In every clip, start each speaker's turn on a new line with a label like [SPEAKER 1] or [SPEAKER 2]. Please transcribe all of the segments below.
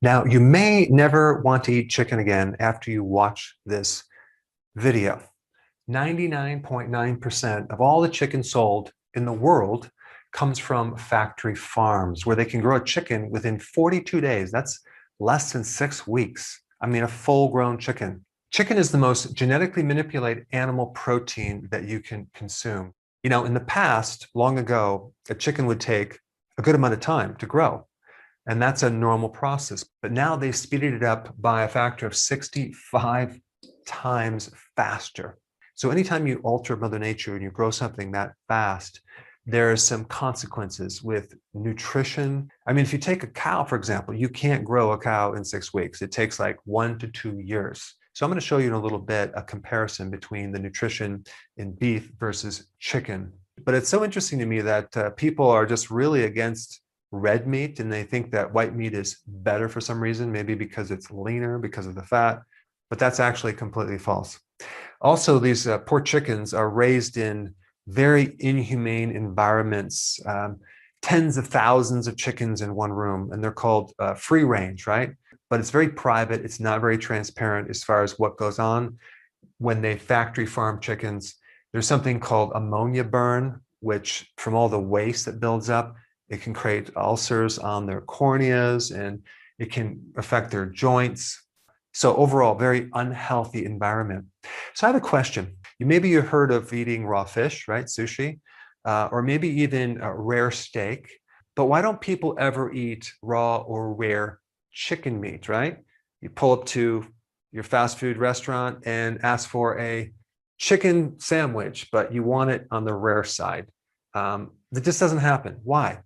[SPEAKER 1] Now, you may never want to eat chicken again after you watch this video. 99.9% of all the chicken sold in the world comes from factory farms where they can grow a chicken within 42 days. That's less than 6 weeks. I mean, a full-grown chicken. Chicken is the most genetically manipulated animal protein that you can consume. You know, in the past, long ago, a chicken would take a good amount of time to grow. And that's a normal process. But now they've speeded it up by a factor of 65 times faster. So anytime you alter Mother Nature and you grow something that fast, there are some consequences with nutrition. I mean, if you take a cow, for example, you can't grow a cow in 6 weeks. It takes like 1 to 2 years. So I'm going to show you in a little bit a comparison between the nutrition in beef versus chicken. But it's so interesting to me that people are just really against red meat, and they think that white meat is better for some reason, maybe because it's leaner, because of the fat, but that's actually completely false. Also, these poor chickens are raised in very inhumane environments, tens of thousands of chickens in one room, and they're called free range, right? But it's very private. It's not very transparent as far as what goes on. When they factory farm chickens, there's something called ammonia burn, which from all the waste that builds up, it can create ulcers on their corneas and it can affect their joints. So overall, very unhealthy environment. So I have a question. Maybe you heard of eating raw fish, right? Sushi, or maybe even a rare steak. But why don't people ever eat raw or rare chicken meat, right? You pull up to your fast food restaurant and ask for a chicken sandwich, but you want it on the rare side. That just doesn't happen. Why?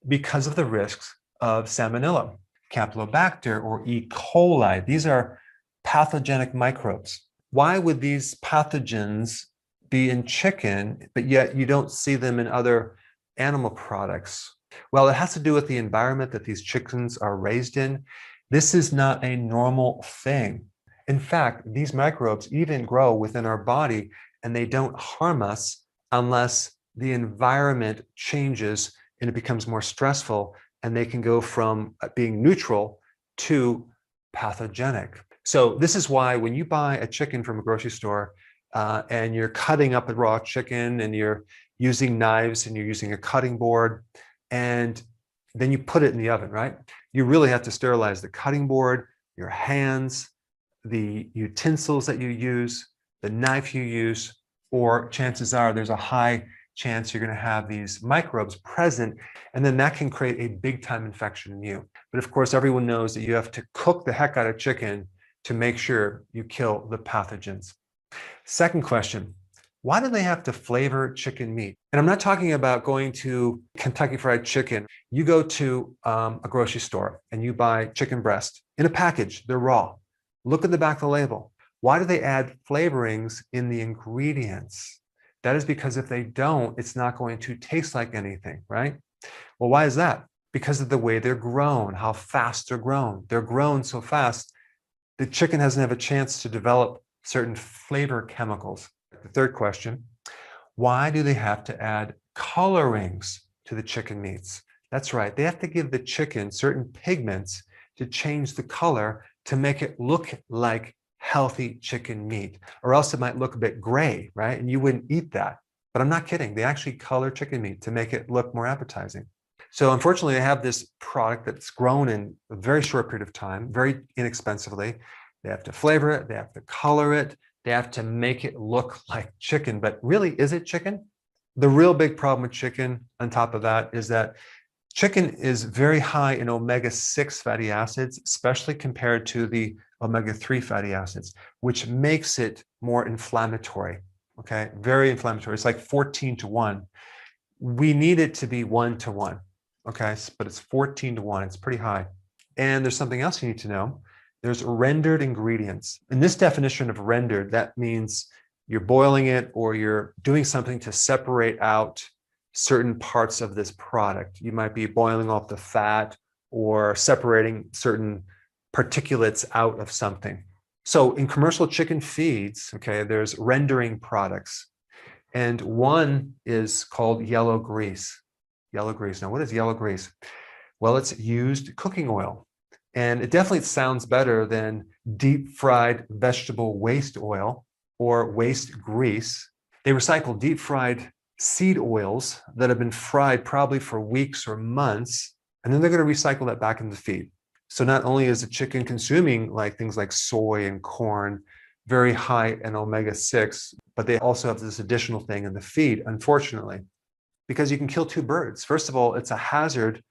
[SPEAKER 1] Because of the risks of salmonella, Campylobacter, or E. coli. These are pathogenic microbes. Why would these pathogens be in chicken, but yet you don't see them in other animal products? Well, it has to do with the environment that these chickens are raised in. This is not a normal thing. In fact, these microbes even grow within our body, and they don't harm us unless the environment changes and it becomes more stressful, and they can go from being neutral to pathogenic. So this is why when you buy a chicken from a grocery store and you're cutting up a raw chicken and you're using knives and you're using a cutting board, and then you put it in the oven, right? You really have to sterilize the cutting board, your hands, the utensils that you use, the knife you use, or chances are there's a high chance you're going to have these microbes present, and then that can create a big time infection in you. But of course, everyone knows that you have to cook the heck out of chicken to make sure you kill the pathogens. Second question, why do they have to flavor chicken meat? And I'm not talking about going to Kentucky Fried Chicken. You go to a grocery store and you buy chicken breast in a package, they're raw. Look at the back of the label. Why do they add flavorings in the ingredients? That is because if they don't, it's not going to taste like anything, right? Well, why is that? Because of the way they're grown, how fast they're grown. They're grown so fast, the chicken doesn't have a chance to develop certain flavor chemicals. The third question, why do they have to add colorings to the chicken meats? That's right, they have to give the chicken certain pigments to change the color to make it look like healthy chicken meat, or else it might look a bit gray, right? And you wouldn't eat that. But I'm not kidding. They actually color chicken meat to make it look more appetizing. So unfortunately, they have this product that's grown in a very short period of time, very inexpensively. They have to flavor it, they have to color it, they have to make it look like chicken. But really, is it chicken? The real big problem with chicken, on top of that, is that chicken is very high in omega-6 fatty acids, especially compared to the omega-3 fatty acids, which makes it more inflammatory, okay? Very inflammatory. It's like 14 to 1. We need it to be 1 to 1, okay? But it's 14 to 1. It's pretty high. And there's something else you need to know. There's rendered ingredients. In this definition of rendered, that means you're boiling it or you're doing something to separate out certain parts of this product. You might be boiling off the fat or separating certain particulates out of something. So in commercial chicken feeds, okay, there's rendering products. And one is called yellow grease. Yellow grease. Now, what is yellow grease? Well, it's used cooking oil. And it definitely sounds better than deep fried vegetable waste oil or waste grease. They recycle deep fried seed oils that have been fried probably for weeks or months, and then they're going to recycle that back into feed. So not only is the chicken consuming like things like soy and corn, very high in omega-6, but they also have this additional thing in the feed, unfortunately, because you can kill two birds. First of all, it's a hazard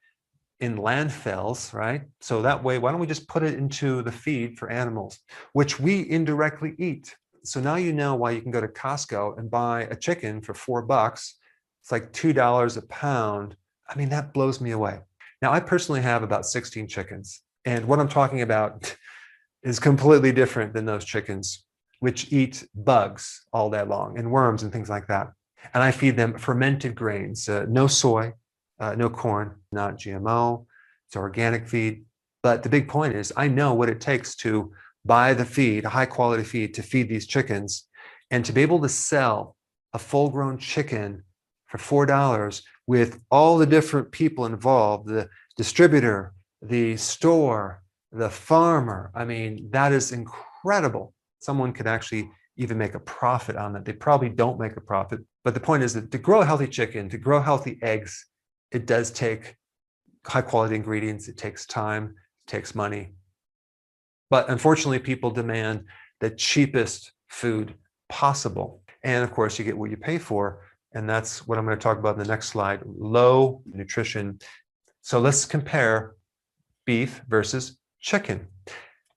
[SPEAKER 1] in landfills, right? So that way, why don't we just put it into the feed for animals, which we indirectly eat? So now you know why you can go to Costco and buy a chicken for $4. It's like $2 a pound. I mean, that blows me away. Now, I personally have about 16 chickens, and what I'm talking about is completely different than those chickens, which eat bugs all day long and worms and things like that. And I feed them fermented grains, no soy, no corn, not GMO. It's organic feed. But the big point is I know what it takes to buy the feed, a high quality feed to feed these chickens, and to be able to sell a full grown chicken for $4 with all the different people involved, the distributor, the store, the farmer. I mean, that is incredible. Someone could actually even make a profit on that. They probably don't make a profit. But the point is that to grow a healthy chicken, to grow healthy eggs, it does take high quality ingredients. It takes time, it takes money. But unfortunately, people demand the cheapest food possible. And of course, you get what you pay for. And that's what I'm going to talk about in the next slide, low nutrition. So let's compare beef versus chicken.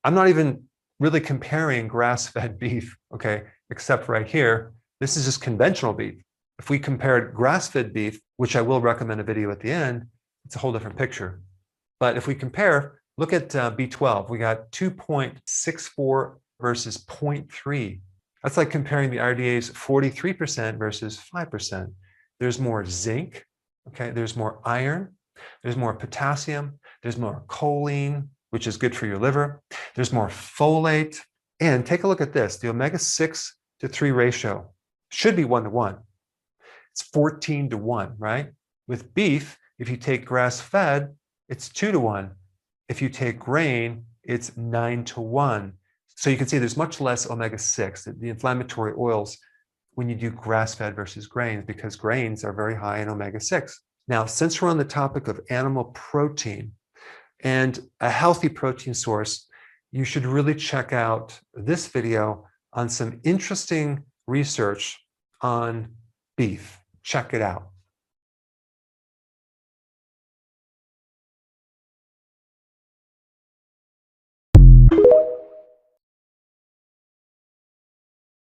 [SPEAKER 1] I'm not even really comparing grass-fed beef, okay, except right here. This is just conventional beef. If we compared grass-fed beef, which I will recommend a video at the end, it's a whole different picture. But if we compare, look at B12. We got 2.64 versus 0.3. That's like comparing the RDA's 43% versus 5%. There's more zinc, okay? There's more iron, there's more potassium, there's more choline, which is good for your liver. There's more folate. And take a look at this. The omega-6 to 3 ratio should be 1-to-1. It's 14-to-1, right? With beef, if you take grass-fed, it's 2-to-1. If you take grain, it's 9-to-1. So you can see there's much less omega-6, the inflammatory oils, when you do grass-fed versus grains, because grains are very high in omega-6. Now, since we're on the topic of animal protein and a healthy protein source, you should really check out this video on some interesting research on beef. Check it out.